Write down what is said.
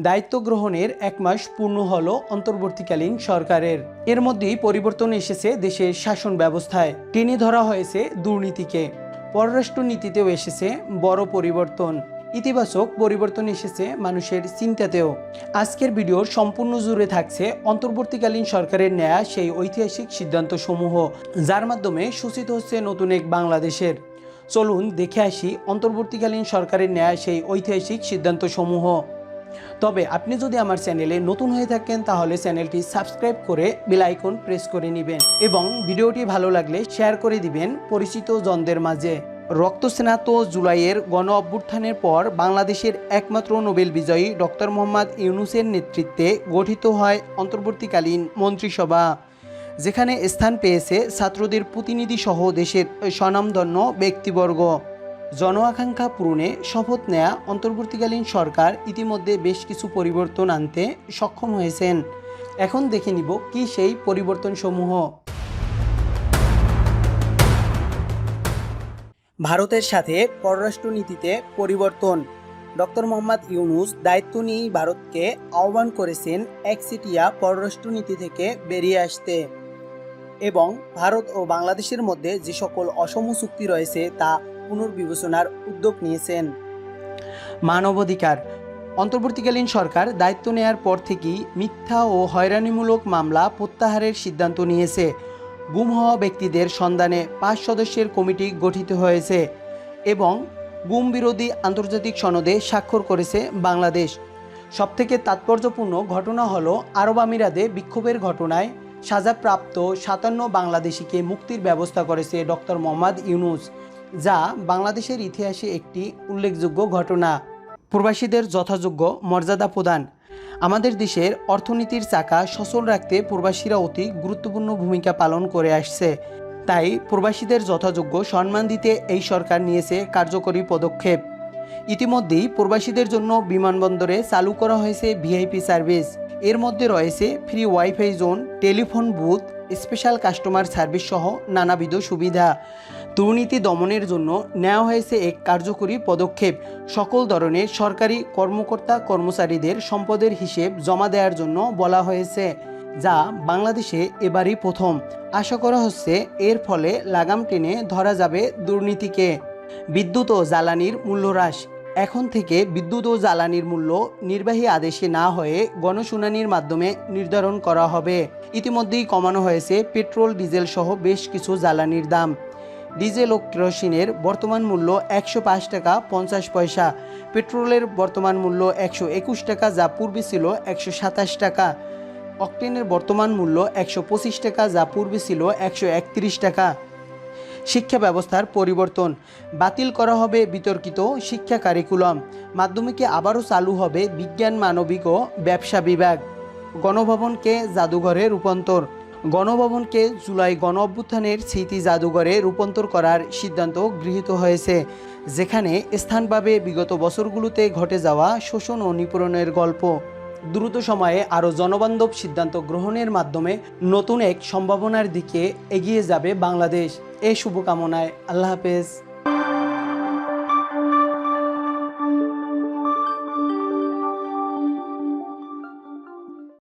দায়িত্ব গ্রহণের 1 মাস পূর্ণ হলো অন্তর্বর্তীকালীন সরকারের। এর মধ্যেই পরিবর্তন এসেছে দেশের শাসন ব্যবস্থায়। টেনে ধরা হয়েছে দুর্নীতিকে। পররাষ্ট্রনীতিতেও এসেছে বড় পরিবর্তন। ইতিবাচক পরিবর্তন এসেছে মানুষের চিন্তাতেও। আজকের ভিডিওর সম্পূর্ণ জুড়ে থাকছে অন্তর্বর্তীকালীন সরকারের নেয়া সেই ঐতিহাসিক সিদ্ধান্তসমূহ, যার মাধ্যমে সূচিত হচ্ছে নতুন এক বাংলাদেশের। চলুন দেখে আসি অন্তর্বর্তীকালীন সরকারের নেয়া সেই ঐতিহাসিক সিদ্ধান্তসমূহ। তবে আপনি যদি আমার চ্যানেলে নতুন হয়ে থাকেন তাহলে চ্যানেলটি সাবস্ক্রাইব করে বেল আইকন প্রেস করে নেবেন এবং ভিডিওটি ভালো লাগলে শেয়ার করে দিবেন পরিচিত জনদের মাঝে। রক্তস্নাত জুলাইয়ের গণ অভ্যুত্থানের পর বাংলাদেশের একমাত্র নোবেল বিজয়ী ডক্টর মোহাম্মদ ইউনূসের নেতৃত্বে গঠিত হয় অন্তর্বর্তীকালীন মন্ত্রিসভা, যেখানে স্থান পেয়েছে ছাত্রদের প্রতিনিধি সহ দেশের স্বনামধন্য ব্যক্তিবর্গ। জন আকাঙ্ক্ষা পূরণে শপথ নেয়া অন্তর্বর্তীকালীন সরকার ইতিমধ্যে বেশ কিছু পরিবর্তন আনতে সক্ষম হয়েছেন। এখন দেখে নিব কি সেই পরিবর্তনসমূহ। ভারতের সাথে পররাষ্ট্রনীতিতে পরিবর্তন। ডক্টর মোহাম্মদ ইউনূস দায়িত্ব নিয়েই ভারতকে আহ্বান করেছেন একচেটিয়া পররাষ্ট্রনীতি থেকে বেরিয়ে আসতে এবং ভারত ও বাংলাদেশের মধ্যে যে সকল অসম চুক্তি রয়েছে তা পুনর্বিবেচনার উদ্যোগ নিয়েছেন। মানবাধিকার। অন্তর্বর্তীকালীন সরকার দায়িত্ব নেয়ার পর থেকেই মিথ্যা ও হয়রানিমূলক মামলা প্রত্যাহারের সিদ্ধান্ত নিয়েছে। গুম হওয়া ব্যক্তিদের সন্ধানে 5 সদস্যের কমিটি গঠিত হয়েছে এবং গুম বিরোধী আন্তর্জাতিক সনদে স্বাক্ষর করেছে বাংলাদেশ। সবথেকে তাৎপর্যপূর্ণ ঘটনা হলো আরব আমিরাতে বিক্ষোভের ঘটনায় সাজাপ্রাপ্ত 57 বাংলাদেশিকে মুক্তির ব্যবস্থা করেছে ডক্টর মোহাম্মদ ইউনূস, যা বাংলাদেশের ইতিহাসে একটি উল্লেখযোগ্য ঘটনা। প্রবাসীদের যথাযোগ্য মর্যাদা প্রদান। আমাদের দেশের অর্থনীতির চাকা সচল রাখতে প্রবাসীরা অতি গুরুত্বপূর্ণ ভূমিকা পালন করে আসছে। তাই প্রবাসীদের যথাযোগ্য সম্মান দিতে এই সরকার নিয়েছে কার্যকরী পদক্ষেপ। ইতিমধ্যেই প্রবাসীদের জন্য বিমানবন্দরে চালু করা হয়েছে ভিআইপি সার্ভিস। এর মধ্যে রয়েছে free wifi zone, telephone booth, special customer service সহ নানাবিধ সুবিধা। দুর্নীতি দমনের জন্য নেওয়া হয়েছে এক কার্যকরী পদক্ষেপ। সকল ধরনের সরকারি কর্মকর্তা কর্মচারীদের সম্পদের হিসেব জমা দেওয়ার জন্য বলা হয়েছে, যা বাংলাদেশে এবারই প্রথম। আশা করা হচ্ছে এর ফলে লাগাম টেনে ধরা যাবে দুর্নীতিকে। বিদ্যুৎ ও জ্বালানির মূল্য হ্রাস। এখন থেকে বিদ্যুৎ ও জ্বালানির মূল্য নির্বাহী আদেশে না হয়ে গণশুনানির মাধ্যমে নির্ধারণ করা হবে। ইতিমধ্যেই কমানো হয়েছে পেট্রোল, ডিজেল সহ বেশ কিছু জ্বালানির দাম। ডিজেল ও কেরোসিনের বর্তমান মূল্য 105 টাকা 50 পয়সা, পেট্রোলের বর্তমান মূল্য 121 টাকা, যা পূর্বে ছিল 127 টাকা। অকটেনের বর্তমান মূল্য 125 টাকা, যা পূর্বে ছিল 131 টাকা। শিক্ষা ব্যবস্থার পরিবর্তন। বাতিল করা হবে বিতর্কিত শিক্ষা কারিকুলাম। মাধ্যমিকে আবারও চালু হবে বিজ্ঞান, মানবিক ও ব্যবসা বিভাগ। গণভবনকে জাদুঘরে রূপান্তর। গণভবনকে জুলাই গণ অভ্যুত্থানের স্মৃতি জাদুঘরে রূপান্তর করার সিদ্ধান্ত গৃহীত হয়েছে, যেখানে স্থান পাবে বিগত বছরগুলোতে ঘটে যাওয়া শোষণ ও নিপীড়নের গল্প। দ্রুত সময়ে আরও জনবান্ধব সিদ্ধান্ত গ্রহণের মাধ্যমে নতুন এক সম্ভাবনার দিকে এগিয়ে যাবে বাংলাদেশ। এই শুভকামনায় আল্লাহ হাফেজ।